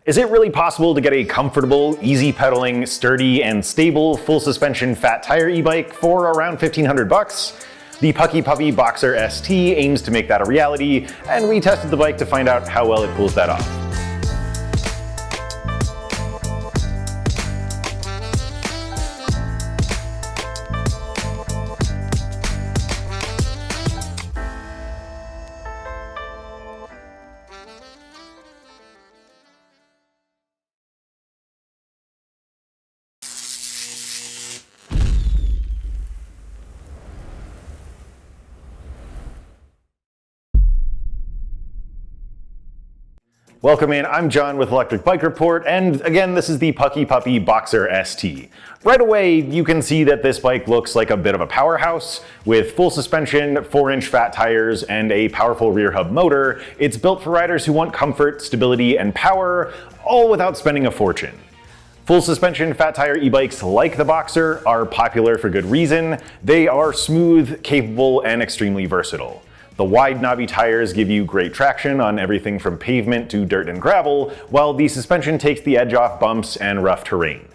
Is it really possible to get a comfortable, easy pedaling, sturdy, and stable full suspension fat tire e-bike for around $1,500? The Puckipuppy Boxer ST aims to make that a reality, and we tested the bike to find out how well it pulls that off. Welcome in, I'm John with Electric Bike Report, and again, this is the Puckipuppy Boxer ST. Right away, you can see that this bike looks like a bit of a powerhouse. With full suspension, 4-inch fat tires, and a powerful rear hub motor, it's built for riders who want comfort, stability, and power, all without spending a fortune. Full suspension fat tire e-bikes like the Boxer are popular for good reason. They are smooth, capable, and extremely versatile. The wide knobby tires give you great traction on everything from pavement to dirt and gravel, while the suspension takes the edge off bumps and rough terrain.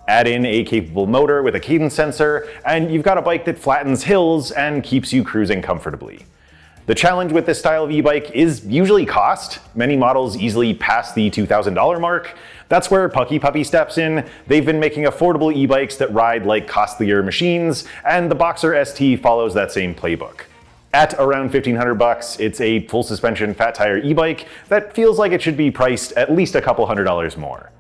Add in a capable motor with a cadence sensor, and you've got a bike that flattens hills and keeps you cruising comfortably. The challenge with this style of e-bike is usually cost. Many models easily pass the $2,000 mark. That's where Puckipuppy steps in. They've been making affordable e-bikes that ride like costlier machines, and the Boxer ST follows that same playbook. At around $1,500, it's a full suspension fat tire e-bike that feels like it should be priced at least a couple $100s more.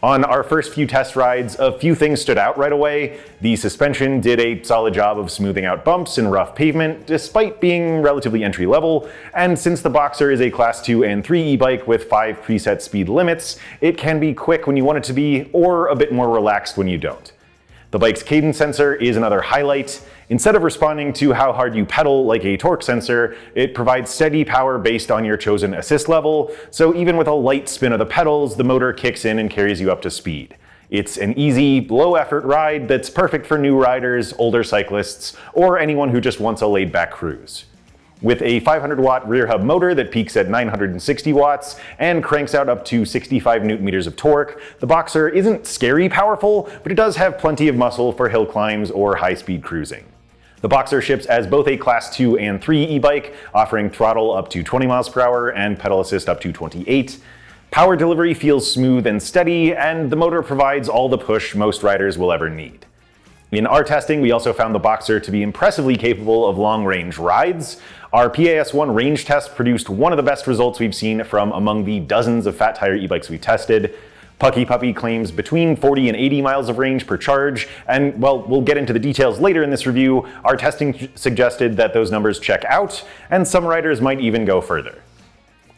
On our first few test rides, a few things stood out right away. The suspension did a solid job of smoothing out bumps in rough pavement, despite being relatively entry level, and since the Boxer is a Class 2 and 3 e-bike with 5 preset speed limits, it can be quick when you want it to be, or a bit more relaxed when you don't. The bike's cadence sensor is another highlight. Instead of responding to how hard you pedal like a torque sensor, it provides steady power based on your chosen assist level, so even with a light spin of the pedals, the motor kicks in and carries you up to speed. It's an easy, low-effort ride that's perfect for new riders, older cyclists, or anyone who just wants a laid-back cruise. With a 500-watt rear hub motor that peaks at 960 watts and cranks out up to 65 newton-meters of torque, the Boxer isn't scary powerful, but it does have plenty of muscle for hill climbs or high-speed cruising. The Boxer ships as both a Class 2 and 3 e-bike, offering throttle up to 20 miles per hour and pedal assist up to 28. Power delivery feels smooth and steady, and the motor provides all the push most riders will ever need. In our testing, we also found the Boxer to be impressively capable of long-range rides. Our PAS1 range test produced one of the best results we've seen from among the dozens of fat tire e-bikes we've tested. Puckipuppy claims between 40 and 80 miles of range per charge, and well, we'll get into the details later in this review. Our testing suggested that those numbers check out, and some riders might even go further.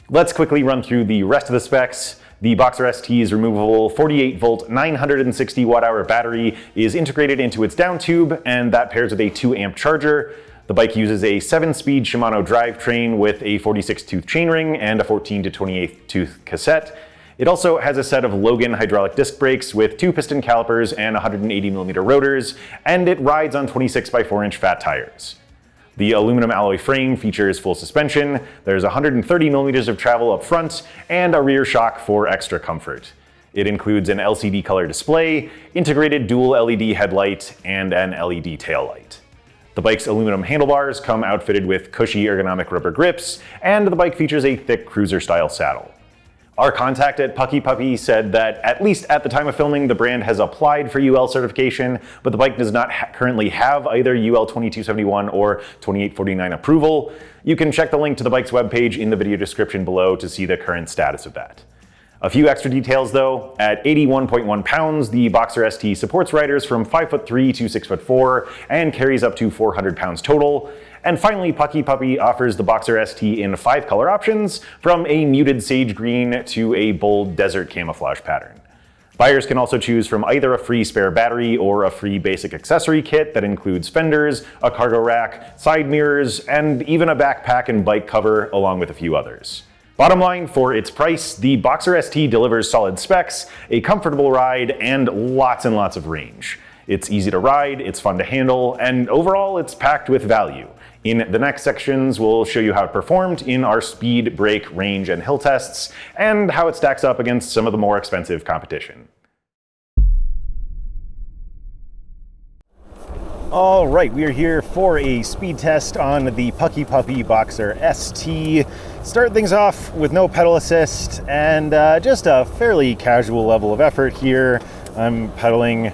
Let's quickly run through the rest of the specs. The Boxer ST's removable 48-volt, 960 watt-hour battery is integrated into its down tube, and that pairs with a 2-amp charger. The bike uses a 7-speed Shimano drivetrain with a 46-tooth chainring and a 14 to 28-tooth cassette. It also has a set of Logan hydraulic disc brakes with 2 piston calipers and 180mm rotors, and it rides on 26 by 4-inch fat tires. The aluminum alloy frame features full suspension, there's 130mm of travel up front, and a rear shock for extra comfort. It includes an LCD color display, integrated dual LED headlight, and an LED taillight. The bike's aluminum handlebars come outfitted with cushy ergonomic rubber grips, and the bike features a thick cruiser-style saddle. Our contact at Puckipuppy said that, at least at the time of filming, the brand has applied for UL certification, but the bike does not currently have either UL 2271 or 2849 approval. You can check the link to the bike's webpage in the video description below to see the current status of that. A few extra details though. At 81.1 pounds, the Boxer ST supports riders from 5'3" to 6'4" and carries up to 400 pounds total. And finally, Puckipuppy offers the Boxer ST in 5 color options, from a muted sage green to a bold desert camouflage pattern. Buyers can also choose from either a free spare battery or a free basic accessory kit that includes fenders, a cargo rack, side mirrors, and even a backpack and bike cover, along with a few others. Bottom line, for its price, the Boxer ST delivers solid specs, a comfortable ride, and lots of range. It's easy to ride, it's fun to handle, and overall it's packed with value. In the next sections, we'll show you how it performed in our speed, brake, range, and hill tests, and how it stacks up against some of the more expensive competition. All right, we are here for a speed test on the Puckipuppy Boxer ST. Start things off with no pedal assist and just a fairly casual level of effort here. I'm pedaling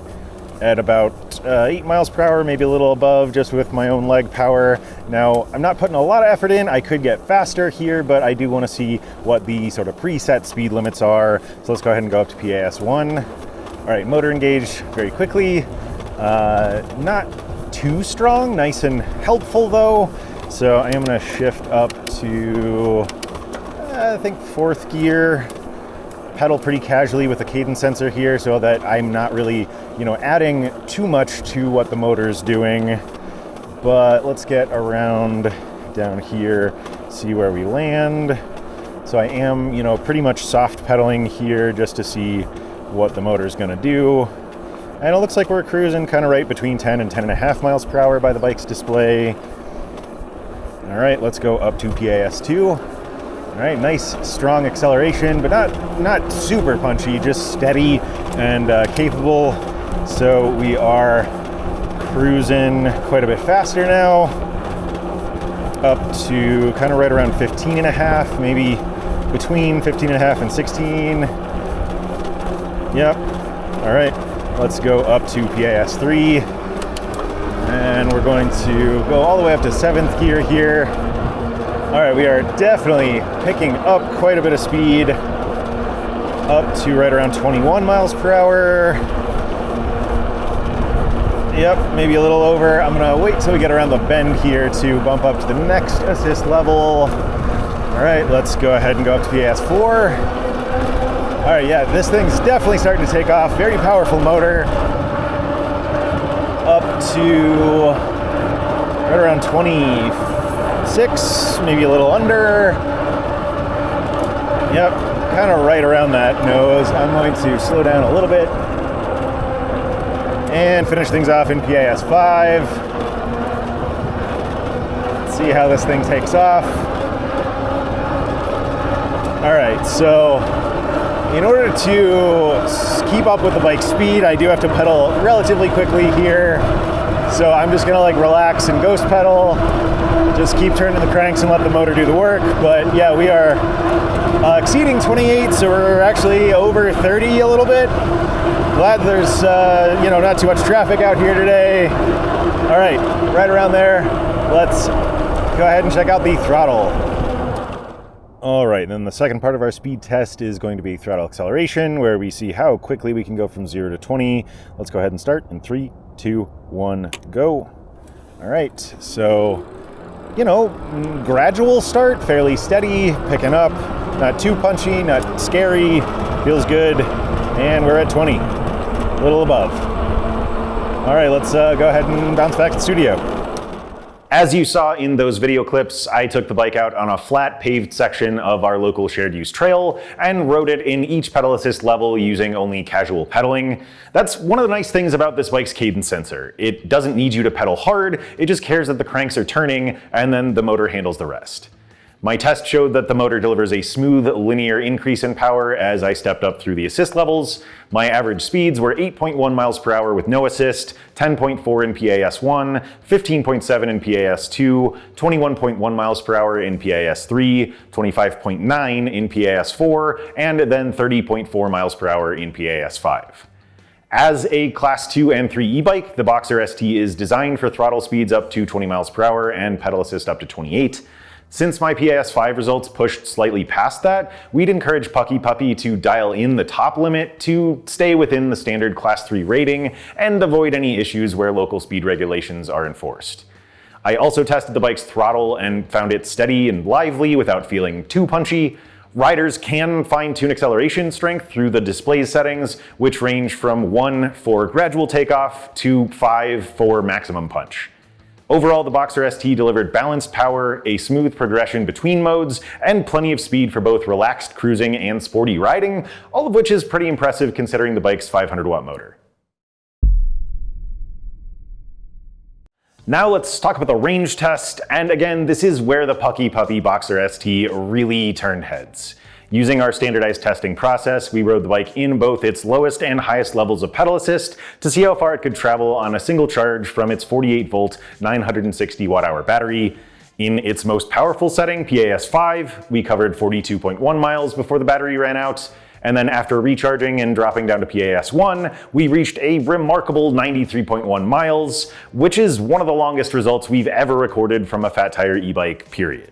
at about 8 miles per hour, maybe a little above, just with my own leg power. Now, I'm not putting a lot of effort in. I could get faster here, but I do want to see what the sort of preset speed limits are. So let's go ahead and go up to PAS 1. All right, motor engaged very quickly. Not too strong, nice and helpful though. So I am going to shift up to, I think, 4th gear. Pedal pretty casually with the cadence sensor here so that I'm not really, adding too much to what the motor's doing. But let's get around down here, see where we land. So I am, pretty much soft pedaling here just to see what the motor's going to do. And it looks like we're cruising kind of right between 10 and 10.5 miles per hour by the bike's display. All right, let's go up to PAS 2. All right, nice strong acceleration, but not super punchy, just steady and capable. So we are cruising quite a bit faster now, up to kind of right around 15.5, maybe between 15.5 and 16. Yep, all right. Let's go up to PAS 3, and we're going to go all the way up to 7th gear here. All right, we are definitely picking up quite a bit of speed, up to right around 21 miles per hour. Yep, maybe a little over. I'm gonna wait till we get around the bend here to bump up to the next assist level. All right, let's go ahead and go up to PAS 4. All right, yeah, this thing's definitely starting to take off. Very powerful motor. Up to right around 26, maybe a little under. Yep, kind of right around that nose. I'm going to slow down a little bit and finish things off in PAS 5. Let's see how this thing takes off. All right, so in order to keep up with the bike's speed, I do have to pedal relatively quickly here. So I'm just gonna relax and ghost pedal, just keep turning the cranks and let the motor do the work. But yeah, we are exceeding 28, so we're actually over 30 a little bit. Glad there's not too much traffic out here today. All right, right around there. Let's go ahead and check out the throttle. All right, then the second part of our speed test is going to be throttle acceleration, where we see how quickly we can go from 0 to 20. Let's go ahead and start in 3, 2, 1, go. All right, so, gradual start, fairly steady, picking up, not too punchy, not scary, feels good, and we're at 20, a little above. All right, let's go ahead and bounce back to the studio. As you saw in those video clips, I took the bike out on a flat paved section of our local shared use trail and rode it in each pedal assist level using only casual pedaling. That's one of the nice things about this bike's cadence sensor. It doesn't need you to pedal hard, it just cares that the cranks are turning and then the motor handles the rest. My test showed that the motor delivers a smooth, linear increase in power as I stepped up through the assist levels. My average speeds were 8.1 miles per hour with no assist, 10.4 in PAS 1, 15.7 in PAS 2, 21.1 miles per hour in PAS 3, 25.9 in PAS 4, and then 30.4 miles per hour in PAS 5. As a Class 2 and 3 e-bike, the Boxer ST is designed for throttle speeds up to 20 miles per hour and pedal assist up to 28. Since my PAS 5 results pushed slightly past that, we'd encourage Puckipuppy to dial in the top limit to stay within the standard Class 3 rating and avoid any issues where local speed regulations are enforced. I also tested the bike's throttle and found it steady and lively without feeling too punchy. Riders can fine-tune acceleration strength through the display settings, which range from 1 for gradual takeoff to 5 for maximum punch. Overall, the Boxer ST delivered balanced power, a smooth progression between modes, and plenty of speed for both relaxed cruising and sporty riding, all of which is pretty impressive considering the bike's 500-watt motor. Now let's talk about the range test, and again, this is where the Puckipuppy Boxer ST really turned heads. Using our standardized testing process, we rode the bike in both its lowest and highest levels of pedal assist to see how far it could travel on a single charge from its 48-volt, 960 watt-hour battery. In its most powerful setting, PAS 5, we covered 42.1 miles before the battery ran out. And then after recharging and dropping down to PAS 1, we reached a remarkable 93.1 miles, which is one of the longest results we've ever recorded from a fat tire e-bike, period.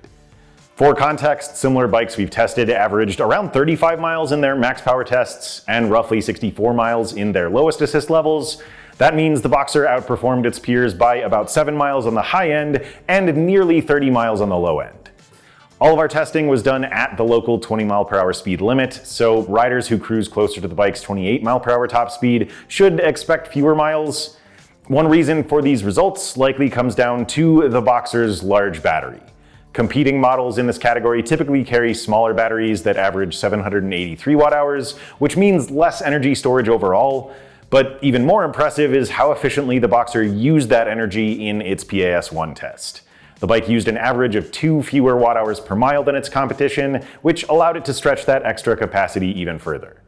For context, similar bikes we've tested averaged around 35 miles in their max power tests and roughly 64 miles in their lowest assist levels. That means the Boxer outperformed its peers by about 7 miles on the high end and nearly 30 miles on the low end. All of our testing was done at the local 20 mile per hour speed limit, so riders who cruise closer to the bike's 28 mile per hour top speed should expect fewer miles. One reason for these results likely comes down to the Boxer's large battery. Competing models in this category typically carry smaller batteries that average 783 watt hours, which means less energy storage overall. But even more impressive is how efficiently the Boxer used that energy in its PAS 1 test. The bike used an average of 2 fewer watt hours per mile than its competition, which allowed it to stretch that extra capacity even further.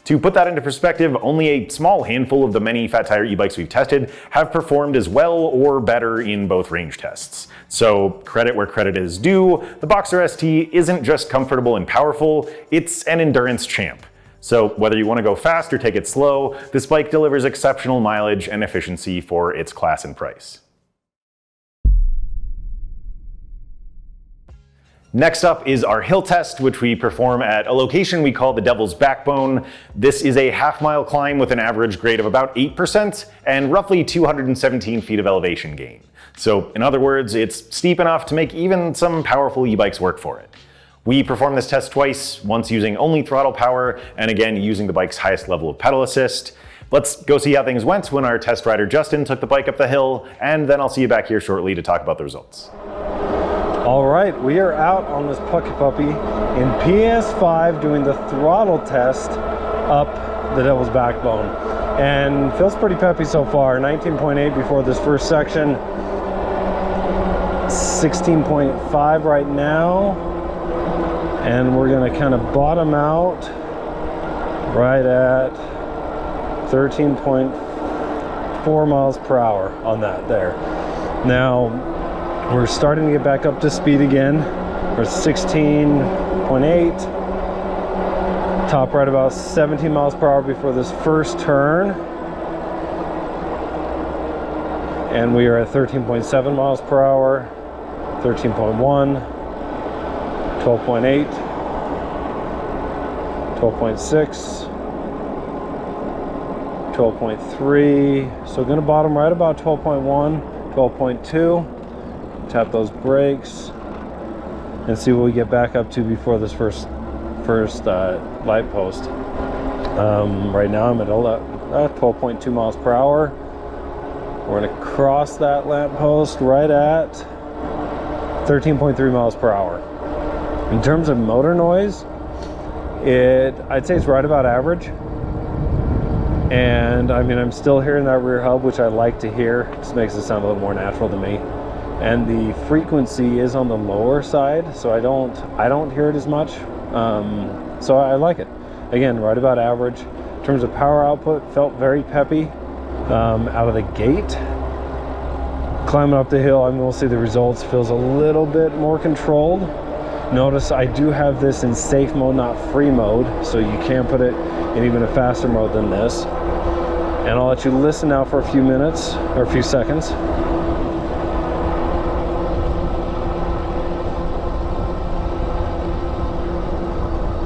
To put that into perspective, only a small handful of the many fat tire e-bikes we've tested have performed as well or better in both range tests. So credit where credit is due, the Boxer ST isn't just comfortable and powerful, it's an endurance champ. So whether you want to go fast or take it slow, this bike delivers exceptional mileage and efficiency for its class and price. Next up is our hill test, which we perform at a location we call the Devil's Backbone. This is a half-mile climb with an average grade of about 8% and roughly 217 feet of elevation gain. So in other words, it's steep enough to make even some powerful e-bikes work for it. We performed this test twice, once using only throttle power and again using the bike's highest level of pedal assist. Let's go see how things went when our test rider Justin took the bike up the hill, and then I'll see you back here shortly to talk about the results. All right, we are out on this Puckipuppy in PAS 5 doing the throttle test up the Devil's Backbone. And feels pretty peppy so far. 19.8 before this first section. 16.5 right now. And we're gonna kind of bottom out right at 13.4 miles per hour on that there. Now, we're starting to get back up to speed again. We're 16.8. Top right about 17 miles per hour before this first turn. And we are at 13.7 miles per hour, 13.1, 12.8, 12.6, 12.3. So gonna bottom right about 12.1, 12.2. Tap those brakes and see what we get back up to before this first light post. Right now I'm at 12.2 miles per hour. We're gonna cross that lamp post right at 13.3 miles per hour. In terms of motor noise, I'd say it's right about average. And I mean, I'm still hearing that rear hub, which I like to hear. It just makes it sound a little more natural to me. And the frequency is on the lower side, so I don't hear it as much. So I like it. Again, right about average. In terms of power output, felt very peppy out of the gate. Climbing up the hill, I mean, we'll see the results. Feels a little bit more controlled. Notice I do have this in safe mode, not free mode, so you can put it in even a faster mode than this. And I'll let you listen now for a few minutes or a few seconds.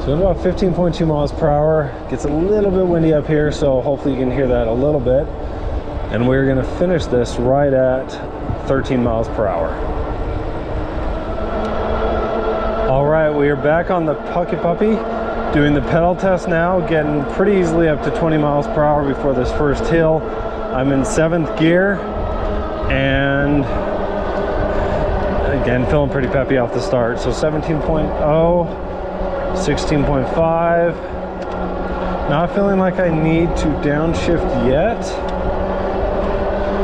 So about 15.2 miles per hour. Gets a little bit windy up here, so hopefully you can hear that a little bit. And we're gonna finish this right at 13 miles per hour. All right, we are back on the Puckipuppy, doing the pedal test now, getting pretty easily up to 20 miles per hour before this first hill. I'm in 7th gear, and again, feeling pretty peppy off the start. So 17.0. 16.5. Not feeling like I need to downshift yet.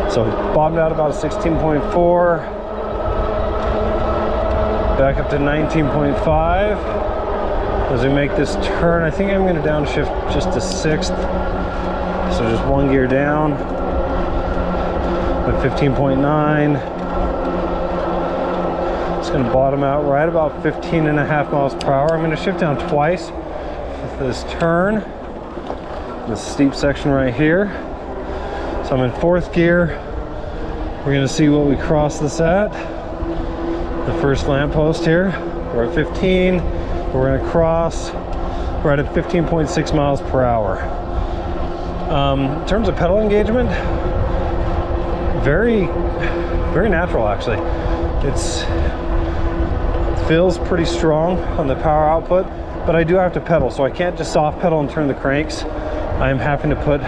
So bottomed out about 16.4, back up to 19.5. As we make this turn, I think I'm going to downshift just to 6th. So just 1 gear down at 15.9. It's going to bottom out right about 15.5 miles per hour. I'm going to shift down twice for this turn, this steep section right here. So I'm in 4th gear. We're going to see what we cross this at. The first lamppost here. We're at 15. We're going to cross right at 15.6 miles per hour. In terms of pedal engagement, very natural actually. It feels pretty strong on the power output, but I do have to pedal, so I can't just soft pedal and turn the cranks. I am having to put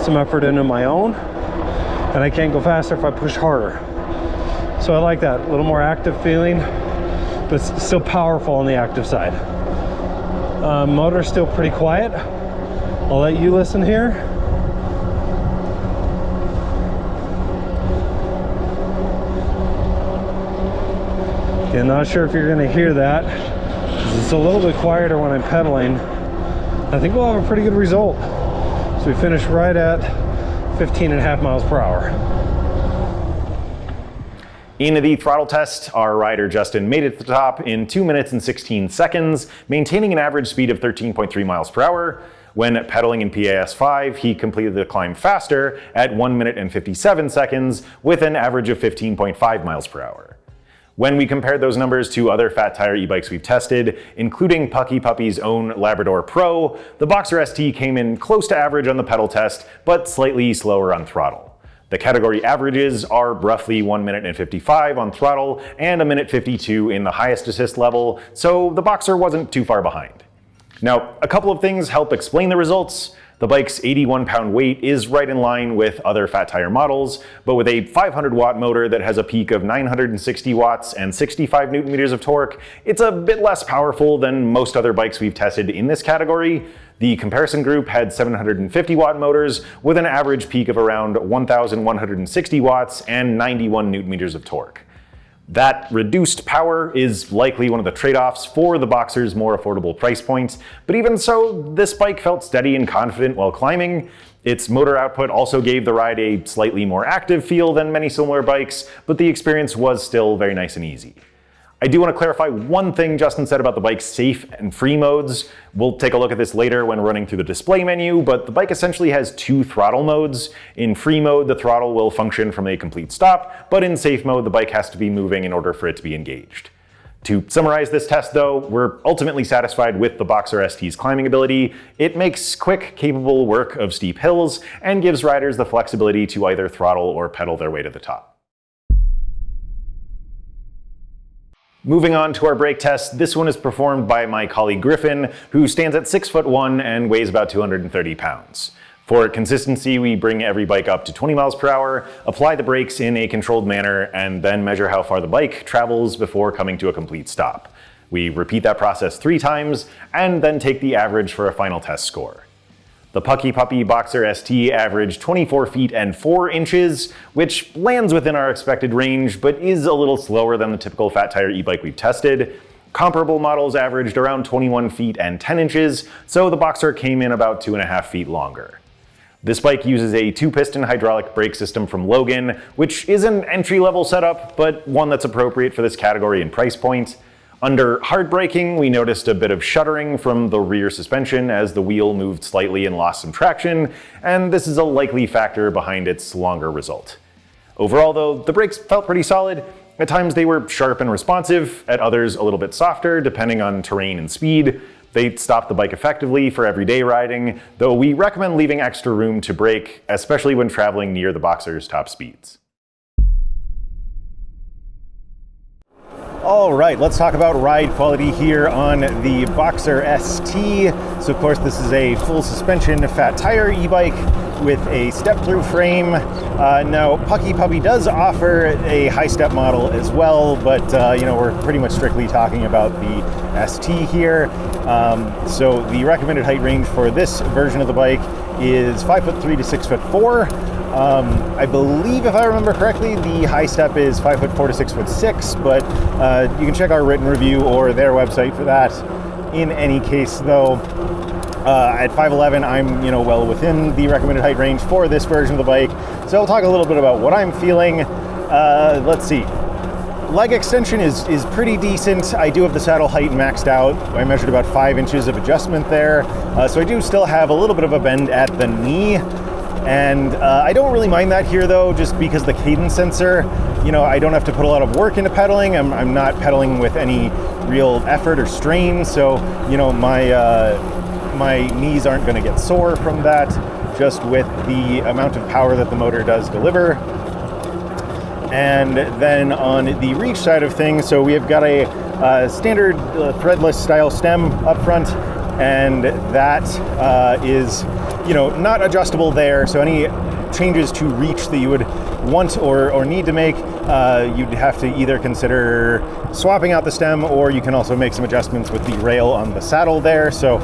some effort into my own, and I can't go faster if I push harder. So I like that, a little more active feeling, but still powerful on the active side. Motor's still pretty quiet. I'll let you listen here. Yeah, not sure if you're gonna hear that. It's a little bit quieter when I'm pedaling. I think we'll have a pretty good result. So we finished right at 15.5 miles per hour. In the throttle test, our rider Justin made it to the top in 2 minutes and 16 seconds, maintaining an average speed of 13.3 miles per hour. When pedaling in PAS 5, he completed the climb faster at 1 minute and 57 seconds with an average of 15.5 miles per hour. When we compared those numbers to other fat tire e-bikes we've tested, including Puckipuppy's own Labrador Pro, the Boxer ST came in close to average on the pedal test, but slightly slower on throttle. The category averages are roughly 1 minute and 55 on throttle and 1 minute 52 in the highest assist level, so the Boxer wasn't too far behind. Now, a couple of things help explain the results. The bike's 81-pound weight is right in line with other fat tire models, but with a 500-watt motor that has a peak of 960 watts and 65 newton-meters of torque, it's a bit less powerful than most other bikes we've tested in this category. The comparison group had 750-watt motors with an average peak of around 1,160 watts and 91 newton-meters of torque. That reduced power is likely one of the trade-offs for the Boxer's more affordable price point, but even so, this bike felt steady and confident while climbing. Its motor output also gave the ride a slightly more active feel than many similar bikes, but the experience was still very nice and easy. I do want to clarify one thing Justin said about the bike's safe and free modes. We'll take a look at this later when running through the display menu, but the bike essentially has 2 throttle modes. In free mode, the throttle will function from a complete stop, but in safe mode, the bike has to be moving in order for it to be engaged. To summarize this test though, we're ultimately satisfied with the Boxer ST's climbing ability. It makes quick, capable work of steep hills and gives riders the flexibility to either throttle or pedal their way to the top. Moving on to our brake test, this one is performed by my colleague Griffin, who stands at 6'1" and weighs about 230 pounds. For consistency, we bring every bike up to 20 miles per hour, apply the brakes in a controlled manner, and then measure how far the bike travels before coming to a complete stop. We repeat that process 3 times, and then take the average for a final test score. The Puckipuppy Boxer ST averaged 24 feet and 4 inches, which lands within our expected range, but is a little slower than the typical fat tire e-bike we've tested. Comparable models averaged around 21 feet and 10 inches, so the Boxer came in about 2.5 feet longer. This bike uses a 2-piston hydraulic brake system from Logan, which is an entry-level setup, but one that's appropriate for this category and price point. Under hard braking, we noticed a bit of shuddering from the rear suspension as the wheel moved slightly and lost some traction, and this is a likely factor behind its longer result. Overall though, the brakes felt pretty solid. At times they were sharp and responsive, at others a little bit softer depending on terrain and speed. They stopped the bike effectively for everyday riding, though we recommend leaving extra room to brake, especially when traveling near the Boxer's top speeds. All right, let's talk about ride quality here on the Boxer ST. So of course this is a full suspension fat tire e-bike with a step-through frame. Now Puckipuppy does offer a high step model as well, but you know, we're pretty much strictly talking about the ST here. So the recommended height range for this version of the bike is 5'3" to 6'4". I believe, if I remember correctly, the high step is 5'4" to 6'6", but you can check our written review or their website for that. In any case, though, at 5'11", I'm well within the recommended height range for this version of the bike. So I'll talk a little bit about what I'm feeling. Let's see. Leg extension is pretty decent. I do have the saddle height maxed out. I measured about 5 inches of adjustment there. So I do still have a little bit of a bend at the knee. And I don't really mind that here though, just because the cadence sensor, I don't have to put a lot of work into pedaling. I'm not pedaling with any real effort or strain. So, my knees aren't going to get sore from that, just with the amount of power that the motor does deliver. And then on the reach side of things, so we have got a standard threadless style stem up front, and that is not adjustable there. So any changes to reach that you would want or need to make, you'd have to either consider swapping out the stem, or you can also make some adjustments with the rail on the saddle there. So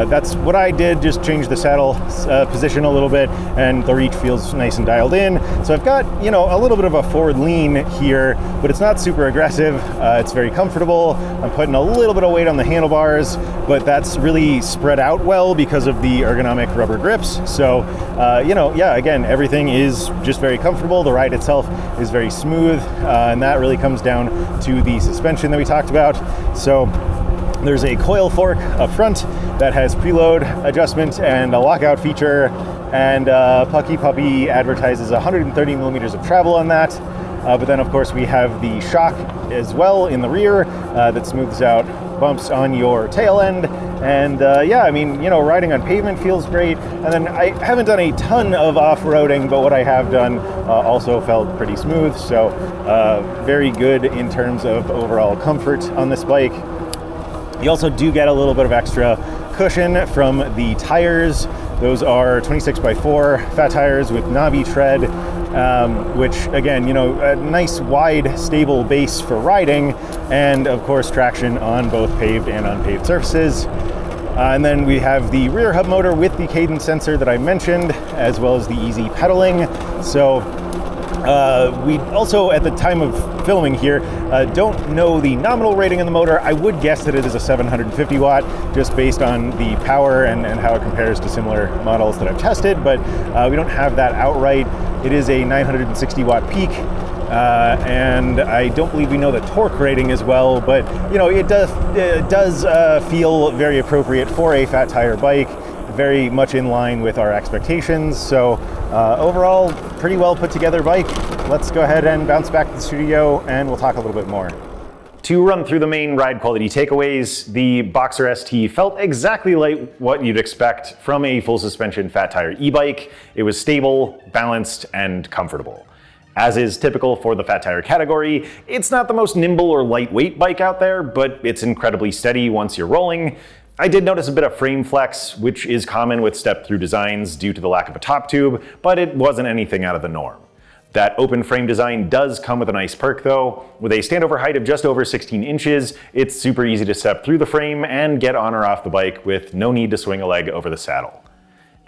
that's what I did, just change the saddle position a little bit, and the reach feels nice and dialed in. So I've got a little bit of a forward lean here, but it's not super aggressive. It's very comfortable. I'm putting a little bit of weight on the handlebars, but that's really spread out well because of the ergonomic rubber grips. So yeah, again, everything is just very comfortable. The ride itself is very smooth, and that really comes down to the suspension that we talked about. So there's a coil fork up front that has preload adjustment and a lockout feature, and Puckipuppy advertises 130 millimeters of travel on that. But then of course we have the shock as well in the rear that smooths out bumps on your tail end. And yeah, I mean, riding on pavement feels great. And then I haven't done a ton of off-roading, but what I have done also felt pretty smooth. So very good in terms of overall comfort on this bike. You also do get a little bit of extra cushion from the tires. Those are 26x4 fat tires with knobby tread, which again, a nice wide stable base for riding, and of course traction on both paved and unpaved surfaces. And then we have the rear hub motor with the cadence sensor that I mentioned, as well as the easy pedaling. So we also, at the time of filming here, don't know the nominal rating of the motor. I would guess that it is a 750 watt, just based on the power and how it compares to similar models that I've tested, but we don't have that outright. It is a 960 watt peak, and I don't believe we know the torque rating as well, but it does feel very appropriate for a fat tire bike, very much in line with our expectations. So overall, pretty well put together bike. Let's go ahead and bounce back to the studio and we'll talk a little bit more. To run through the main ride quality takeaways, the Boxer ST felt exactly like what you'd expect from a full suspension fat tire e-bike. It was stable, balanced, and comfortable. As is typical for the fat tire category, it's not the most nimble or lightweight bike out there, but it's incredibly steady once you're rolling. I did notice a bit of frame flex, which is common with step-through designs due to the lack of a top tube, but it wasn't anything out of the norm. That open frame design does come with a nice perk though. With a standover height of just over 16 inches, it's super easy to step through the frame and get on or off the bike with no need to swing a leg over the saddle.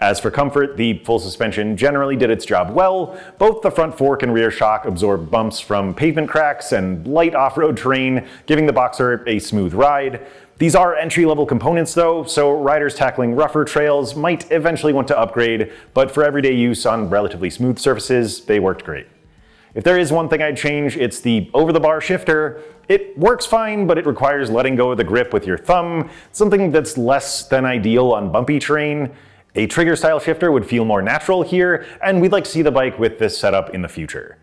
As for comfort, the full suspension generally did its job well. Both the front fork and rear shock absorb bumps from pavement cracks and light off-road terrain, giving the Boxer a smooth ride. These are entry-level components though, so riders tackling rougher trails might eventually want to upgrade, but for everyday use on relatively smooth surfaces, they worked great. If there is one thing I'd change, it's the over-the-bar shifter. It works fine, but it requires letting go of the grip with your thumb, something that's less than ideal on bumpy terrain. A trigger-style shifter would feel more natural here, and we'd like to see the bike with this setup in the future.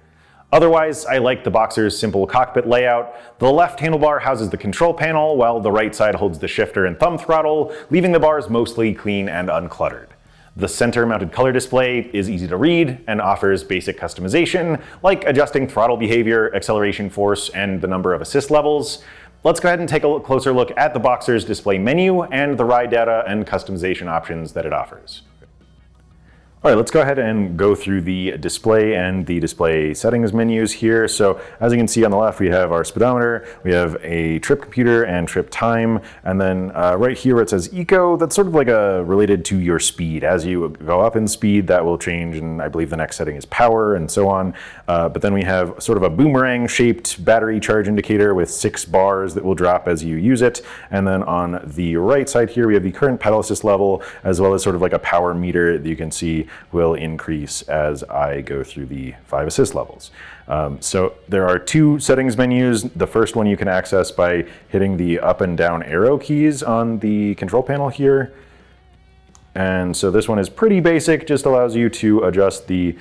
Otherwise, I like the Boxer's simple cockpit layout. The left handlebar houses the control panel, while the right side holds the shifter and thumb throttle, leaving the bars mostly clean and uncluttered. The center-mounted color display is easy to read and offers basic customization, like adjusting throttle behavior, acceleration force, and the number of assist levels. Let's go ahead and take a closer look at the Boxer's display menu and the ride data and customization options that it offers. All right, let's go ahead and go through the display and the display settings menus here. So as you can see on the left, we have our speedometer, we have a trip computer and trip time, and then right here where it says eco, that's sort of like related to your speed. As you go up in speed, that will change, and I believe the next setting is power and so on. But then we have sort of a boomerang shaped battery charge indicator with 6 bars that will drop as you use it. And then on the right side here, we have the current pedal assist level, as well as sort of like a power meter that you can see will increase as I go through the 5 assist levels. So there are 2 settings menus. The first one you can access by hitting the up and down arrow keys on the control panel here. And so this one is pretty basic, just allows you to adjust the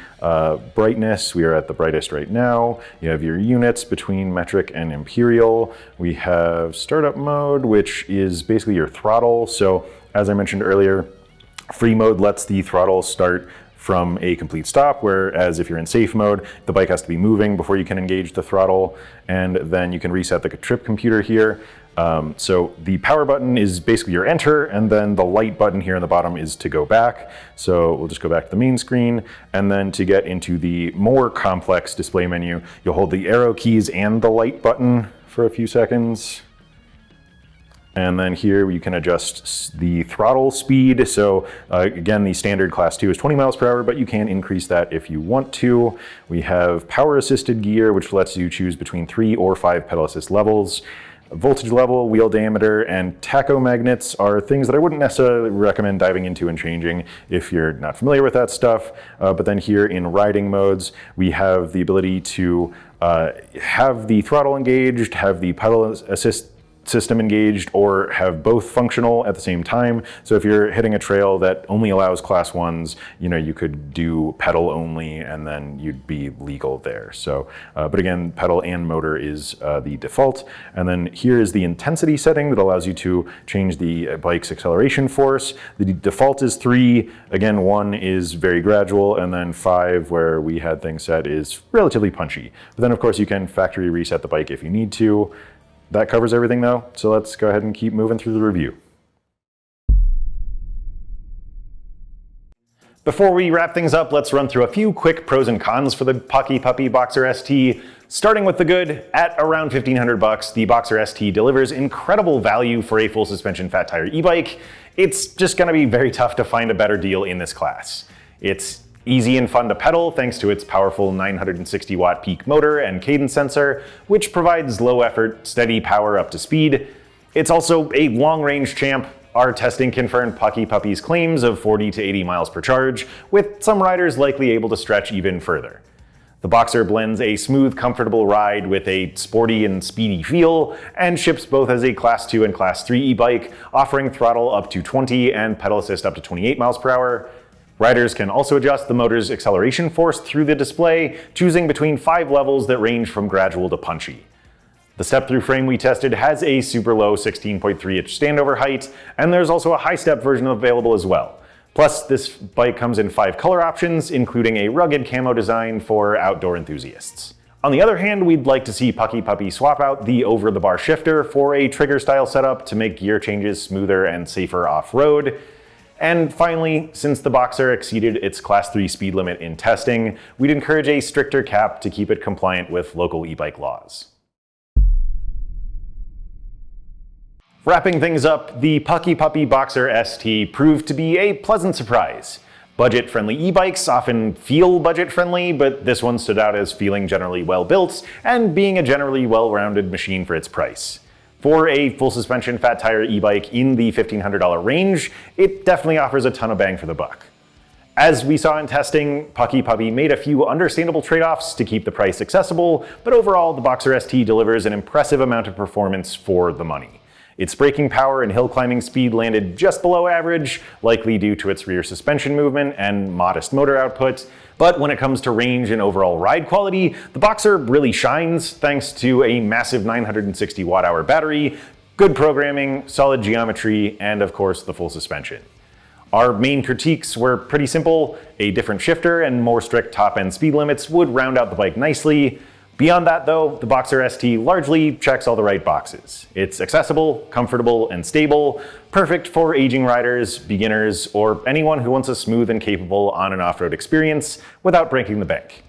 brightness. We are at the brightest right now. You have your units between metric and imperial. We have startup mode, which is basically your throttle. So as I mentioned earlier, free mode lets the throttle start from a complete stop, whereas if you're in safe mode, the bike has to be moving before you can engage the throttle, and then you can reset the trip computer here. So the power button is basically your enter, and then the light button here in the bottom is to go back. So we'll just go back to the main screen, and then to get into the more complex display menu, you'll hold the arrow keys and the light button for a few seconds. And then here you can adjust the throttle speed. So again, the standard class 2 is 20 miles per hour, but you can increase that if you want to. We have power assisted gear, which lets you choose between 3 or 5 pedal assist levels. Voltage level, wheel diameter, and tacho magnets are things that I wouldn't necessarily recommend diving into and changing if you're not familiar with that stuff. But then here in riding modes, we have the ability to have the throttle engaged, have the pedal assist system engaged, or have both functional at the same time. So if you're hitting a trail that only allows class 1s, you could do pedal only and then you'd be legal there. So, but again, pedal and motor is the default. And then here is the intensity setting that allows you to change the bike's acceleration force. The default is 3. Again, 1 is very gradual, and then 5, where we had things set, is relatively punchy. But then of course you can factory reset the bike if you need to. That covers everything though, so let's go ahead and keep moving through the review. Before we wrap things up, let's run through a few quick pros and cons for the Puckipuppy Boxer ST. Starting with the good, at around $1,500, the Boxer ST delivers incredible value for a full suspension fat tire e-bike. It's just gonna be very tough to find a better deal in this class. It's easy and fun to pedal thanks to its powerful 960 watt peak motor and cadence sensor, which provides low effort, steady power up to speed. It's also a long range champ. Our testing confirmed Puckipuppy's claims of 40 to 80 miles per charge, with some riders likely able to stretch even further. The Boxer blends a smooth, comfortable ride with a sporty and speedy feel, and ships both as a Class 2 and Class 3 e-bike, offering throttle up to 20 and pedal assist up to 28 miles per hour. Riders can also adjust the motor's acceleration force through the display, choosing between 5 levels that range from gradual to punchy. The step-through frame we tested has a super low 16.3-inch standover height, and there's also a high-step version available as well. Plus, this bike comes in 5 color options, including a rugged camo design for outdoor enthusiasts. On the other hand, we'd like to see Puckipuppy swap out the over-the-bar shifter for a trigger-style setup to make gear changes smoother and safer off-road. And finally, since the Boxer exceeded its Class 3 speed limit in testing, we'd encourage a stricter cap to keep it compliant with local e-bike laws. Wrapping things up, the Puckipuppy Boxer ST proved to be a pleasant surprise. Budget-friendly e-bikes often feel budget-friendly, but this one stood out as feeling generally well-built and being a generally well-rounded machine for its price. For a full suspension fat tire e-bike in the $1,500 range, it definitely offers a ton of bang for the buck. As we saw in testing, Puckipuppy made a few understandable trade-offs to keep the price accessible, but overall the Boxer ST delivers an impressive amount of performance for the money. Its braking power and hill climbing speed landed just below average, likely due to its rear suspension movement and modest motor output. But when it comes to range and overall ride quality, the Boxer really shines thanks to a massive 960 watt-hour battery, good programming, solid geometry, and of course the full suspension. Our main critiques were pretty simple. A different shifter and more strict top-end speed limits would round out the bike nicely. Beyond that though, the Boxer ST largely checks all the right boxes. It's accessible, comfortable, and stable, perfect for aging riders, beginners, or anyone who wants a smooth and capable on and off-road experience without breaking the bank.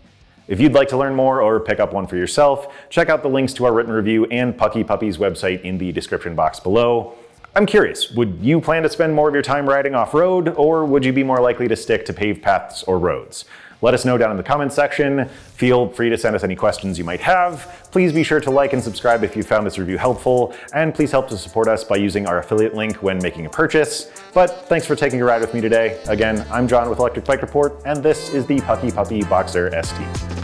If you'd like to learn more or pick up one for yourself, check out the links to our written review and Puckipuppy's website in the description box below. I'm curious, would you plan to spend more of your time riding off-road, or would you be more likely to stick to paved paths or roads? Let us know down in the comments section. Feel free to send us any questions you might have. Please be sure to like and subscribe if you found this review helpful, and please help to support us by using our affiliate link when making a purchase. But thanks for taking a ride with me today. Again, I'm John with Electric Bike Report, and this is the Puckipuppy Boxer ST.